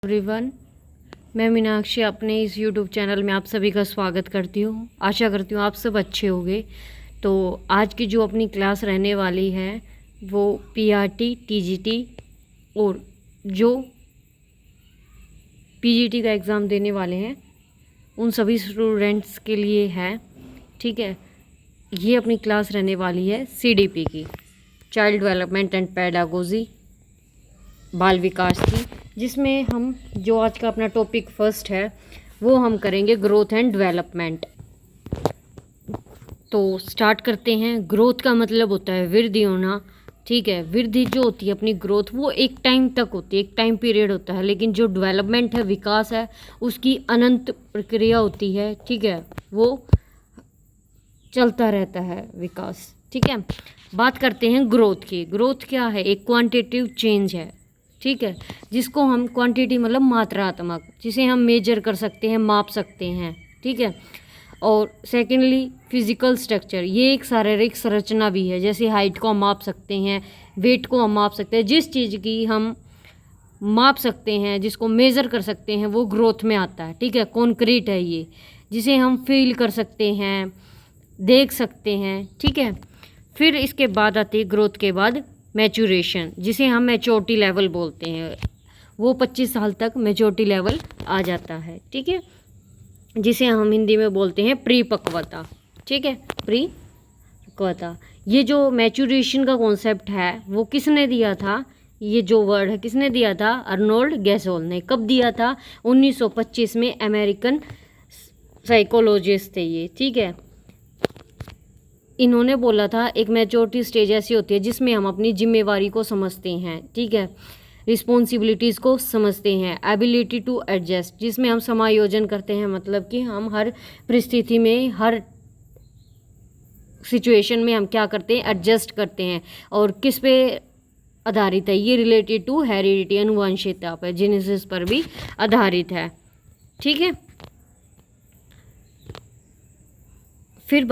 Everyone, मैं मीनाक्षी अपने इस यूट्यूब चैनल में आप सभी का स्वागत करती हूँ। आशा करती हूँ आप सब अच्छे होंगे। तो आज की जो अपनी क्लास रहने वाली है वो पीआरटी, टीजीटी और जो पीजीटी का एग्ज़ाम देने वाले हैं उन सभी स्टूडेंट्स के लिए है। ठीक है, ये अपनी क्लास रहने वाली है सीडीपी की, चाइल्ड डेवलपमेंट एंड पेडागोजी, बाल विकास की, जिसमें हम जो आज का अपना टॉपिक फर्स्ट है वो हम करेंगे ग्रोथ एंड डेवलपमेंट। तो स्टार्ट करते हैं। ग्रोथ का मतलब होता है वृद्धि होना। ठीक है, वृद्धि जो होती है अपनी ग्रोथ वो एक टाइम तक होती है, एक टाइम पीरियड होता है, लेकिन जो डेवलपमेंट है, विकास है, उसकी अनंत प्रक्रिया होती है। ठीक है, वो चलता रहता है विकास। ठीक है, बात करते हैं ग्रोथ की। ग्रोथ क्या है? एक क्वांटिटेटिव चेंज है। ठीक है, जिसको हम क्वांटिटी मतलब मात्रात्मक, जिसे हम मेजर कर सकते हैं, माप सकते हैं। ठीक है, और सेकेंडली फिजिकल स्ट्रक्चर, ये एक शारीरिक संरचना भी है। जैसे हाइट को हम माप सकते हैं, वेट को हम माप सकते हैं। जिस चीज़ की हम माप सकते हैं, जिसको मेज़र कर सकते हैं, वो ग्रोथ में आता है। ठीक है, कॉन्क्रीट है ये, जिसे हम फील कर सकते हैं, देख सकते हैं। ठीक है, फिर इसके बाद आती है ग्रोथ के बाद मैचुरेशन, जिसे हम मैच्योरिटी लेवल बोलते हैं। वो 25 साल तक मैच्योरिटी लेवल आ जाता है। ठीक है, जिसे हम हिंदी में बोलते हैं परिपक्वता। ठीक है, परिपक्वता। ये जो मैचुरेशन का कॉन्सेप्ट है वो किसने दिया था? ये जो वर्ड है किसने दिया था? अर्नोल्ड गैसोल ने। कब दिया था? 1925 में। अमेरिकन साइकोलॉजिस्ट थे ये। ठीक है, इन्होंने बोला था एक मैच्योरिटी स्टेज ऐसी होती है जिसमें हम अपनी जिम्मेवारी को समझते हैं। ठीक है, रिस्पॉन्सिबिलिटीज़ को समझते हैं। एबिलिटी टू एडजस्ट, जिसमें हम समायोजन करते हैं, मतलब कि हम हर परिस्थिति में, हर सिचुएशन में हम क्या करते हैं? एडजस्ट करते हैं। और किस पे आधारित है? ये रिलेटेड टू हेरिडिटी, अनुवंशिकता पर, जेनेसिस पर भी आधारित है। ठीक है, फिर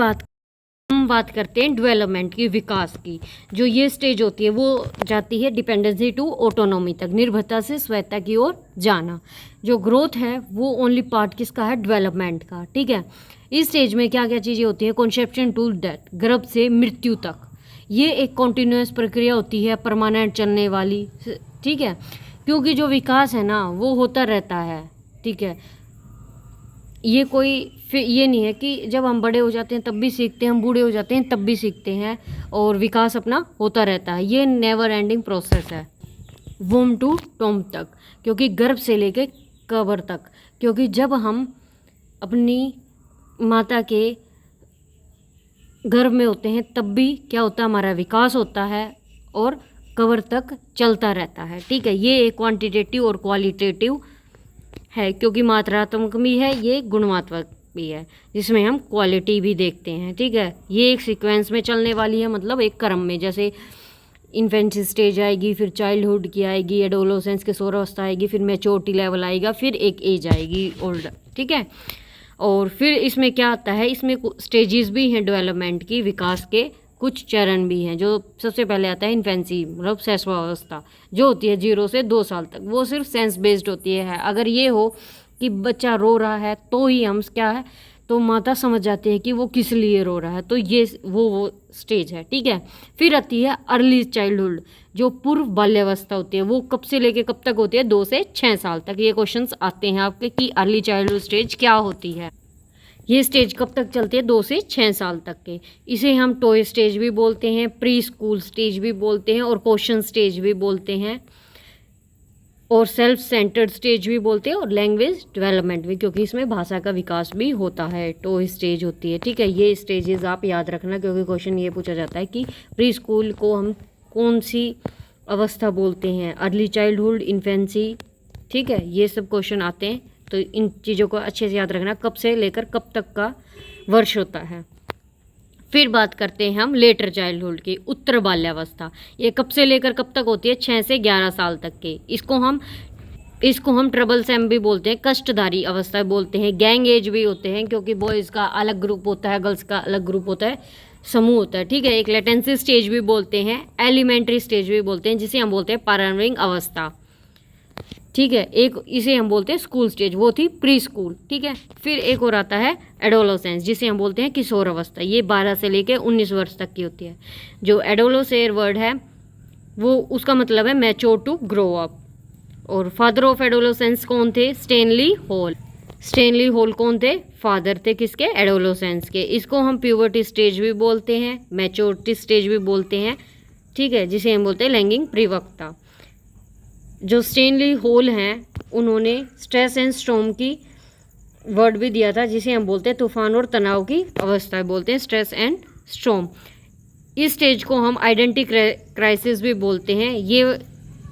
हम बात करते हैं डेवलपमेंट की, विकास की। जो ये स्टेज होती है वो जाती है डिपेंडेंसी टू ऑटोनॉमी तक, निर्भरता से स्वायत्तता की ओर जाना। जो ग्रोथ है वो ओनली पार्ट किसका है? डेवलपमेंट का। ठीक है, इस स्टेज में क्या क्या चीज़ें होती हैं? कॉन्सेप्शन टू डेथ, गर्भ से मृत्यु तक। ये एक कॉन्टिन्यूस प्रक्रिया होती है, परमानेंट चलने वाली। ठीक है, क्योंकि जो विकास है ना वो होता रहता है। ठीक है, ये कोई ये नहीं है कि जब हम बड़े हो जाते हैं तब भी सीखते हैं, हम बूढ़े हो जाते हैं तब भी सीखते हैं, और विकास अपना होता रहता है। ये नेवर एंडिंग प्रोसेस है, वोम टू टोम तक, क्योंकि गर्भ से लेके कब्र तक। क्योंकि जब हम अपनी माता के गर्भ में होते हैं तब भी क्या होता है? हमारा विकास होता है और कब्र तक चलता रहता है। ठीक है, ये एक क्वांटिटेटिव और क्वालिटेटिव है, क्योंकि मात्रात्मक भी है, ये गुणात्मक भी है, जिसमें हम क्वालिटी भी देखते हैं। ठीक है, ये एक सीक्वेंस में चलने वाली है, मतलब एक क्रम में। जैसे इन्फेंसी स्टेज आएगी, फिर चाइल्डहुड की आएगी, एडोलोसेंस के किशोरावस्था आएगी, फिर मैच्योरिटी लेवल आएगा, फिर एक एज आएगी ओल्ड। ठीक है, और फिर इसमें क्या आता है? इसमें स्टेजेस भी हैं डेवलपमेंट की, विकास के कुछ चरण भी हैं। जो सबसे पहले आता है इन्फेंसी, मतलब शैशवावस्था, जो होती है 0 से 2 साल तक। वो सिर्फ सेंस बेस्ड होती है। अगर ये हो कि बच्चा रो रहा है तो ही हम क्या है, तो माता समझ जाती है कि वो किस लिए रो रहा है। तो ये वो स्टेज है। ठीक है, फिर आती है अर्ली चाइल्डहुड, जो पूर्व बाल्यावस्था होती है। वो कब से लेके कब तक होती है? 2 से 6 साल तक। ये क्वेश्चंस आते हैं आपके कि अर्ली चाइल्डहुड स्टेज क्या होती है। ये स्टेज कब तक चलती है? 2 से 6 साल तक के। इसे हम टॉय स्टेज भी बोलते हैं, प्री स्कूल स्टेज भी बोलते हैं, और क्वेश्चन स्टेज भी बोलते हैं, और सेल्फ सेंटर्ड स्टेज भी बोलते हैं, और लैंग्वेज डेवलपमेंट भी, क्योंकि इसमें भाषा का विकास भी होता है। टॉय स्टेज होती है। ठीक है, ये स्टेजेस आप याद रखना, क्योंकि क्वेश्चन ये पूछा जाता है कि प्री स्कूल को हम कौन सी अवस्था बोलते हैं? Early childhood, infancy. ठीक है, ये सब क्वेश्चन आते हैं, तो इन चीज़ों को अच्छे से याद रखना, कब से लेकर कब तक का वर्ष होता है। फिर बात करते हैं हम लेटर चाइल्डहुड की, उत्तर बाल्यावस्था। ये कब से लेकर कब तक होती है? 6 से 11 साल तक के। इसको हम ट्रबल सैम भी बोलते हैं, कष्टधारी अवस्था बोलते हैं, गैंग एज भी होते हैं, क्योंकि बॉयज़ का अलग ग्रुप होता है, गर्ल्स का अलग ग्रुप होता है, समूह होता है। ठीक है, एक लेटेंसी स्टेज भी बोलते हैं, एलिमेंट्री स्टेज भी बोलते हैं, जिसे हम बोलते हैं प्रारंभिक अवस्था। ठीक है। एक इसे हम बोलते हैं स्कूल स्टेज, वो थी प्री स्कूल, ठीक है। फिर एक और आता है एडोलोसेंस, जिसे हम बोलते हैं किशोर अवस्था, ये 12 से लेकर 19 वर्ष तक की होती है। जो एडोलोसेर वर्ड है वो उसका मतलब है मैच्योर टू ग्रो अप। और फादर ऑफ एडोलोसेंस कौन थे? Stanley hall. स्टेनली हॉल कौन थे? फादर थे किसके? एडोलोसेंस के। इसको हम प्यूबर्टी स्टेज भी बोलते हैं, मैच्योरिटी स्टेज भी बोलते हैं, ठीक है, जिसे हम बोलते हैं लैंगिक परिपक्वता। जो स्टेनली हॉल हैं उन्होंने स्ट्रेस एंड स्टॉर्म की वर्ड भी दिया था, जिसे हम बोलते हैं तूफान और तनाव की अवस्था बोलते हैं, स्ट्रेस एंड स्टॉर्म। इस स्टेज को हम आइडेंटिटी क्राइसिस भी बोलते हैं। ये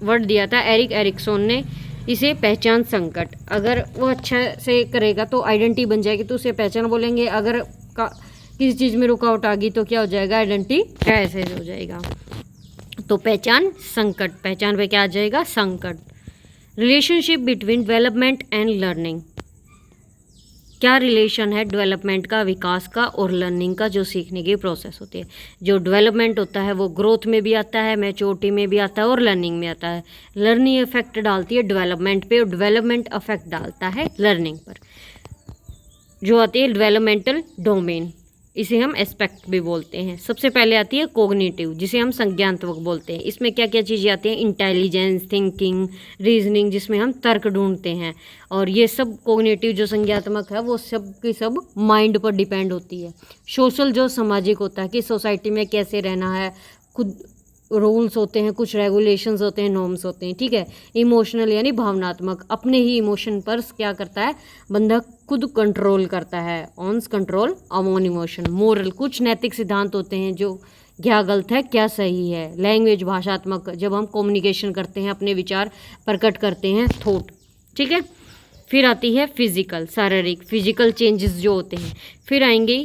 वर्ड दिया था एरिक एरिक्सन ने, इसे पहचान संकट। अगर वो अच्छा से करेगा तो आइडेंटिटी बन जाएगी, तो उसे पहचान बोलेंगे। अगर किसी चीज़ में रुकावट आ गई तो क्या हो जाएगा? आइडेंटिटी क्राइसिस हो जाएगा। तो पहचान संकट, पहचान पे क्या आ जाएगा? संकट। Relationship between development and learning, क्या रिलेशन है डेवलपमेंट का, विकास का और लर्निंग का, जो सीखने की प्रोसेस होती है। जो डेवलपमेंट होता है वो ग्रोथ में भी आता है, मैच्योरिटी में भी आता है और लर्निंग में आता है। लर्निंग इफेक्ट डालती है डेवलपमेंट पे और डेवलपमेंट इफेक्ट डालता है लर्निंग पर। जो आती है डेवलपमेंटल डोमेन, इसे हम एस्पेक्ट भी बोलते हैं। सबसे पहले आती है कोग्निटिव, जिसे हम संज्ञानात्मक बोलते हैं। इसमें क्या क्या चीज़ें आती हैं? इंटेलिजेंस, थिंकिंग, रीजनिंग, जिसमें हम तर्क ढूंढते हैं। और ये सब कोग्निटिव जो संज्ञानात्मक है वो सब की सब माइंड पर डिपेंड होती है। सोशल जो सामाजिक होता है कि सोसाइटी में कैसे रहना है, खुद रूल्स होते हैं, कुछ रेगुलेशंस होते हैं, नॉर्म्स होते हैं, ठीक है। इमोशनल यानी भावनात्मक, अपने ही इमोशन पर क्या करता है बंदा? खुद कंट्रोल करता है, ऑन्स कंट्रोल ऑन इमोशन। मोरल, कुछ नैतिक सिद्धांत होते हैं जो क्या गलत है क्या सही है। लैंग्वेज, भाषात्मक, जब हम कम्युनिकेशन करते हैं, अपने विचार प्रकट करते हैं, थॉट, ठीक है। फिर आती है फिजिकल, शारीरिक, फिजिकल चेंजेस जो होते हैं। फिर आएंगे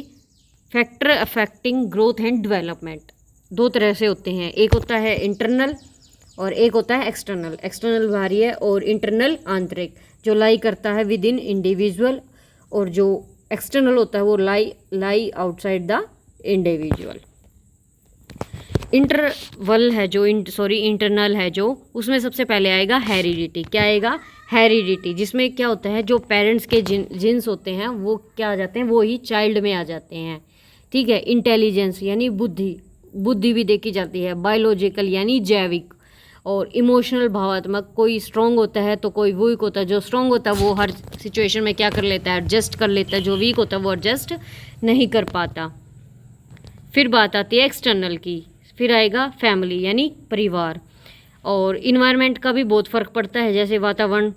factor affecting growth and development. दो तरह से होते हैं, एक होता है इंटरनल और एक होता है एक्सटर्नल। एक्सटर्नल बाहरी और इंटरनल आंतरिक, जो लाई करता है विद इन इंडिविजुअल, और जो एक्सटर्नल होता है वो लाई आउटसाइड द इंडिविजुअल। इंटरवल है जो इंटरनल है जो, उसमें सबसे पहले आएगा हेरिडिटी। क्या आएगा? हेरिडिटी, जिसमें क्या होता है जो पेरेंट्स के जीन्स होते हैं वो क्या आ जाते हैं, वो ही चाइल्ड में आ जाते हैं, ठीक है। इंटेलिजेंस यानी बुद्धि भी देखी जाती है। बायोलॉजिकल यानी जैविक, और इमोशनल भावात्मक, कोई स्ट्रॉन्ग होता है तो कोई वीक होता है। जो स्ट्रॉन्ग होता है वो हर सिचुएशन में क्या कर लेता है? एडजस्ट कर लेता है। जो वीक होता है वो एडजस्ट नहीं कर पाता। फिर बात आती है एक्सटर्नल की। फिर आएगा फैमिली यानी परिवार, और इन्वायरमेंट का भी बहुत फ़र्क पड़ता है, जैसे वातावरण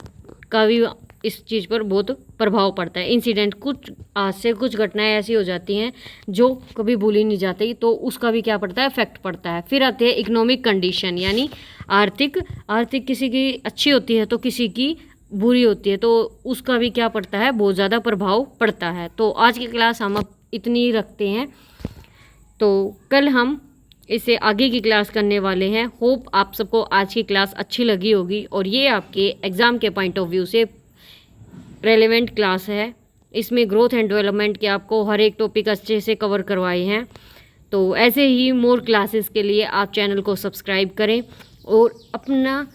का भी इस चीज़ पर बहुत प्रभाव पड़ता है। इंसिडेंट, कुछ आज से कुछ घटनाएं ऐसी हो जाती हैं जो कभी भूली नहीं जाती, तो उसका भी क्या पड़ता है? इफेक्ट पड़ता है। फिर आते हैं इकोनॉमिक कंडीशन यानी आर्थिक किसी की अच्छी होती है तो किसी की बुरी होती है, तो उसका भी क्या पड़ता है? बहुत ज़्यादा प्रभाव पड़ता है। तो आज की क्लास हम अब इतनी ही रखते हैं, तो कल हम इसे आगे की क्लास करने वाले हैं। होप आप सबको आज की क्लास अच्छी लगी होगी और ये आपके एग्ज़ाम के पॉइंट ऑफ व्यू से रेलेवेंट क्लास है। इसमें ग्रोथ एंड डेवलपमेंट के आपको हर एक टॉपिक अच्छे से कवर करवाए हैं। तो ऐसे ही मोर क्लासेस के लिए आप चैनल को सब्सक्राइब करें और अपना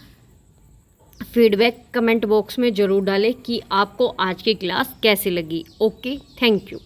फीडबैक कमेंट बॉक्स में ज़रूर डालें कि आपको आज की क्लास कैसी लगी। Okay, thank you.